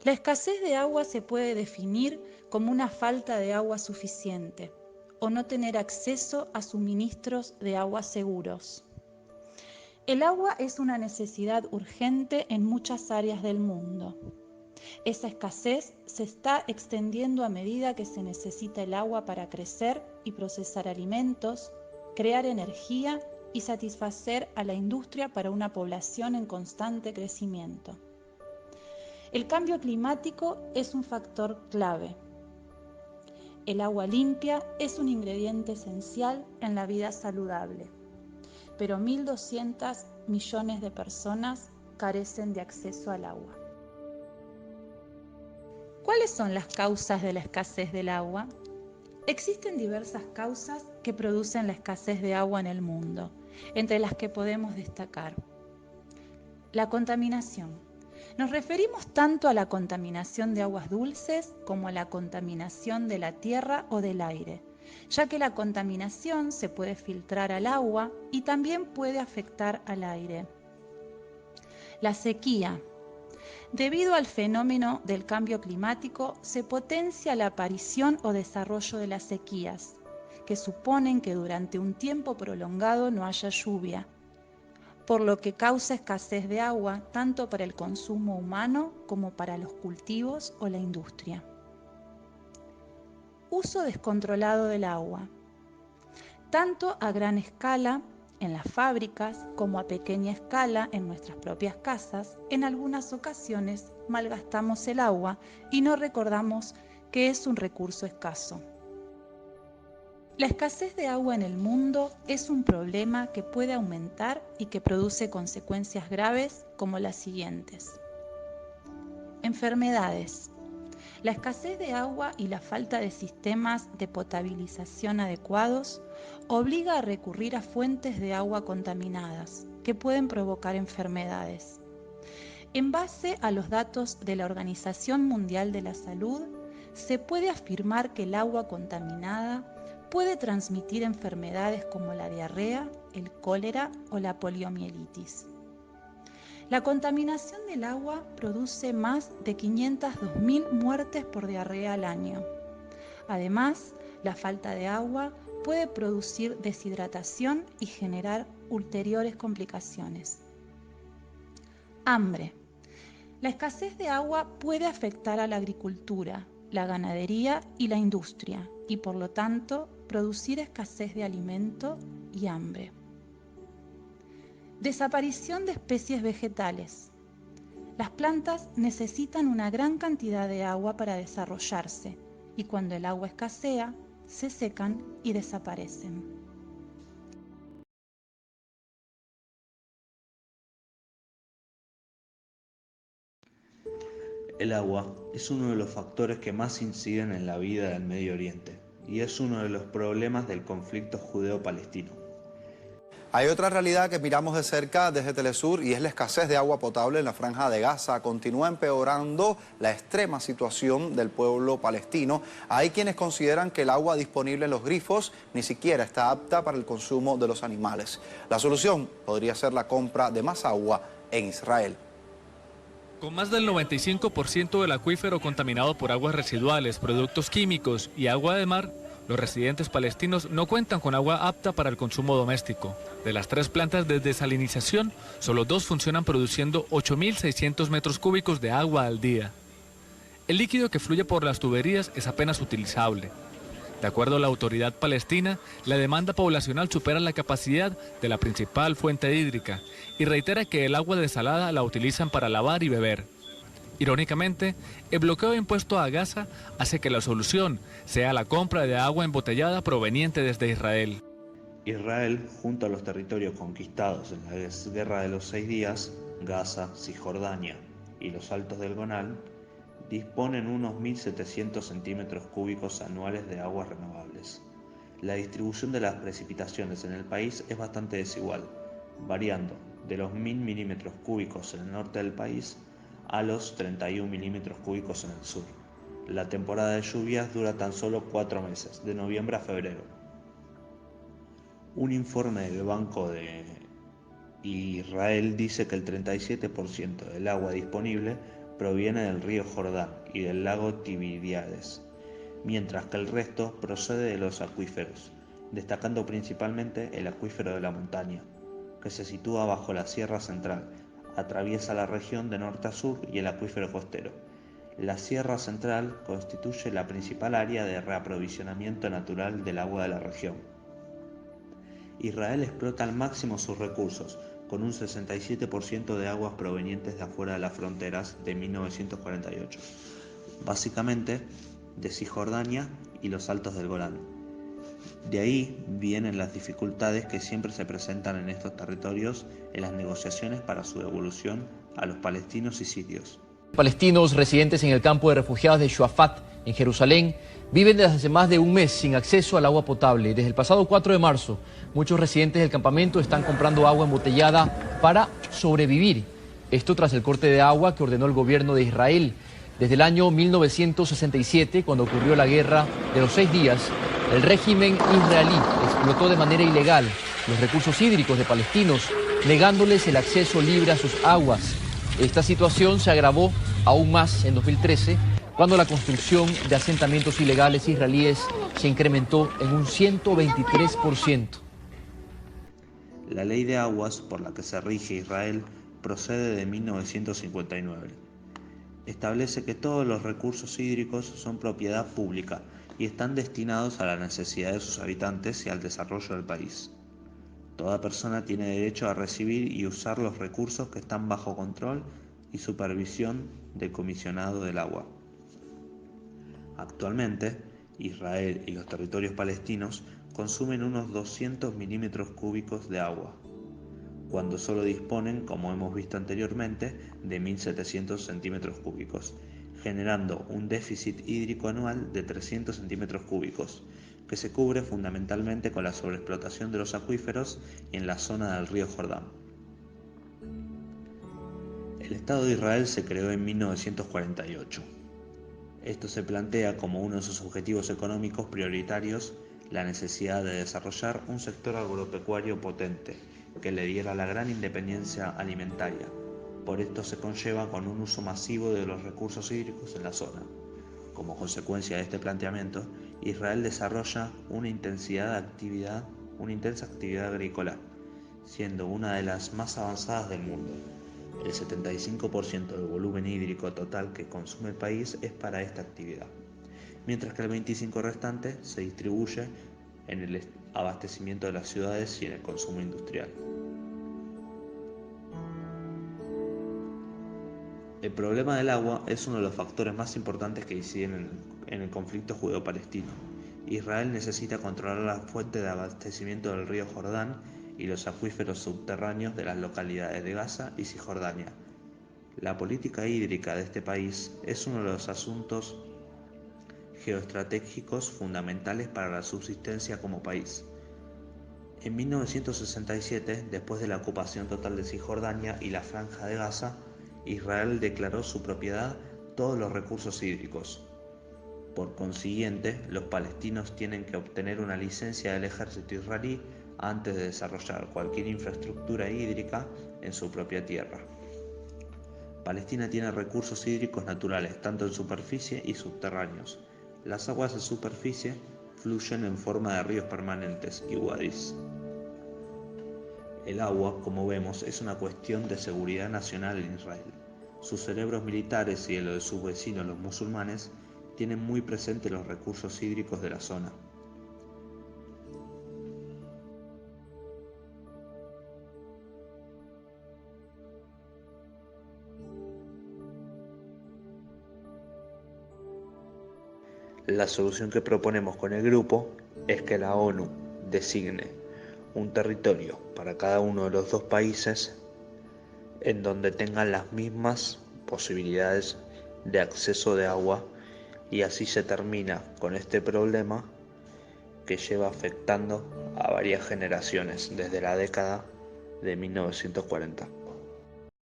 La escasez de agua se puede definir como una falta de agua suficiente o no tener acceso a suministros de agua seguros. El agua es una necesidad urgente en muchas áreas del mundo. Esa escasez se está extendiendo a medida que se necesita el agua para crecer y procesar alimentos, crear energía y satisfacer a la industria para una población en constante crecimiento. El cambio climático es un factor clave. El agua limpia es un ingrediente esencial en la vida saludable, pero 1.200 millones de personas carecen de acceso al agua. ¿Cuáles son las causas de la escasez del agua? Existen diversas causas que producen la escasez de agua en el mundo, entre las que podemos destacar la contaminación. Nos referimos tanto a la contaminación de aguas dulces como a la contaminación de la tierra o del aire, ya que la contaminación se puede filtrar al agua y también puede afectar al aire. La sequía. Debido al fenómeno del cambio climático, se potencia la aparición o desarrollo de las sequías, que suponen que durante un tiempo prolongado no haya lluvia, por lo que causa escasez de agua tanto para el consumo humano como para los cultivos o la industria. Uso descontrolado del agua. Tanto a gran escala en las fábricas como a pequeña escala en nuestras propias casas, en algunas ocasiones malgastamos el agua y no recordamos que es un recurso escaso. La escasez de agua en el mundo es un problema que puede aumentar y que produce consecuencias graves como las siguientes. Enfermedades. La escasez de agua y la falta de sistemas de potabilización adecuados obliga a recurrir a fuentes de agua contaminadas que pueden provocar enfermedades. En base a los datos de la Organización Mundial de la Salud, se puede afirmar que el agua contaminada puede transmitir enfermedades como la diarrea, el cólera o la poliomielitis. La contaminación del agua produce más de 502.000 muertes por diarrea al año. Además, la falta de agua puede producir deshidratación y generar ulteriores complicaciones. Hambre. La escasez de agua puede afectar a la agricultura, la ganadería y la industria, y por lo tanto producir escasez de alimento y hambre. Desaparición de especies vegetales. Las plantas necesitan una gran cantidad de agua para desarrollarse, y cuando el agua escasea, se secan y desaparecen. El agua es uno de los factores que más inciden en la vida del Medio Oriente y es uno de los problemas del conflicto judeo-palestino. Hay otra realidad que miramos de cerca desde Telesur y es la escasez de agua potable en la Franja de Gaza. Continúa empeorando la extrema situación del pueblo palestino. Hay quienes consideran que el agua disponible en los grifos ni siquiera está apta para el consumo de los animales. La solución podría ser la compra de más agua en Israel. Con más del 95% del acuífero contaminado por aguas residuales, productos químicos y agua de mar, los residentes palestinos no cuentan con agua apta para el consumo doméstico. De las 3 plantas de desalinización, solo 2 funcionan produciendo 8.600 metros cúbicos de agua al día. El líquido que fluye por las tuberías es apenas utilizable. De acuerdo a la autoridad palestina, la demanda poblacional supera la capacidad de la principal fuente hídrica y reitera que el agua desalada la utilizan para lavar y beber. Irónicamente, el bloqueo impuesto a Gaza hace que la solución sea la compra de agua embotellada proveniente desde Israel. Israel, junto a los territorios conquistados en la Guerra de los 6 días, Gaza, Cisjordania y los Altos del Golán, disponen unos 1.700 centímetros cúbicos anuales de aguas renovables. La distribución de las precipitaciones en el país es bastante desigual, variando de los 1.000 milímetros cúbicos en el norte del país a los 31 milímetros cúbicos en el sur. La temporada de lluvias dura tan solo 4 meses, de noviembre a febrero. Un informe del Banco de Israel dice que el 37% del agua disponible proviene del río Jordán y del lago Tiberíades, mientras que el resto procede de los acuíferos, destacando principalmente el acuífero de la montaña, que se sitúa bajo la Sierra Central, atraviesa la región de norte a sur y el acuífero costero. La Sierra Central constituye la principal área de reaprovisionamiento natural del agua de la región. Israel explota al máximo sus recursos, con un 67% de aguas provenientes de afuera de las fronteras de 1948, básicamente de Cisjordania y los Altos del Golán. De ahí vienen las dificultades que siempre se presentan en estos territorios en las negociaciones para su devolución a los palestinos y sirios. Palestinos residentes en el campo de refugiados de Shuafat, en Jerusalén, viven desde hace más de un mes sin acceso al agua potable. Desde el pasado 4 de marzo, muchos residentes del campamento están comprando agua embotellada para sobrevivir. Esto tras el corte de agua que ordenó el gobierno de Israel. Desde el año 1967, cuando ocurrió la guerra de los 6 días, el régimen israelí explotó de manera ilegal los recursos hídricos de palestinos, negándoles el acceso libre a sus aguas. Esta situación se agravó aún más en 2013, cuando la construcción de asentamientos ilegales israelíes se incrementó en un 123%. La ley de aguas por la que se rige Israel procede de 1959. Establece que todos los recursos hídricos son propiedad pública y están destinados a la necesidad de sus habitantes y al desarrollo del país. Toda persona tiene derecho a recibir y usar los recursos que están bajo control y supervisión del comisionado del agua. Actualmente, Israel y los territorios palestinos consumen unos 200 milímetros cúbicos de agua, cuando solo disponen, como hemos visto anteriormente, de 1.700 centímetros cúbicos, generando un déficit hídrico anual de 300 centímetros cúbicos, que se cubre fundamentalmente con la sobreexplotación de los acuíferos y en la zona del río Jordán. El Estado de Israel se creó en 1948. Esto se plantea como uno de sus objetivos económicos prioritarios la necesidad de desarrollar un sector agropecuario potente que le diera la gran independencia alimentaria. Por esto se conlleva con un uso masivo de los recursos hídricos en la zona. Como consecuencia de este planteamiento, Israel desarrolla una intensa actividad agrícola, siendo una de las más avanzadas del mundo. El 75% del volumen hídrico total que consume el país es para esta actividad, mientras que el 25% restante se distribuye en el abastecimiento de las ciudades y en el consumo industrial. El problema del agua es uno de los factores más importantes que inciden en el conflicto judeo-palestino. Israel necesita controlar la fuente de abastecimiento del río Jordán y los acuíferos subterráneos de las localidades de Gaza y Cisjordania. La política hídrica de este país es uno de los asuntos geoestratégicos fundamentales para la subsistencia como país. En 1967, después de la ocupación total de Cisjordania y la Franja de Gaza, Israel declaró su propiedad todos los recursos hídricos. Por consiguiente, los palestinos tienen que obtener una licencia del ejército israelí antes de desarrollar cualquier infraestructura hídrica en su propia tierra. Palestina tiene recursos hídricos naturales, tanto en superficie y subterráneos. Las aguas de superficie fluyen en forma de ríos permanentes y wadis. El agua, como vemos, es una cuestión de seguridad nacional en Israel. Sus cerebros militares y los de sus vecinos, los musulmanes, tienen muy presentes los recursos hídricos de la zona. La solución que proponemos con el grupo es que la ONU designe un territorio para cada uno de los dos países en donde tengan las mismas posibilidades de acceso de agua, y así se termina con este problema que lleva afectando a varias generaciones desde la década de 1940.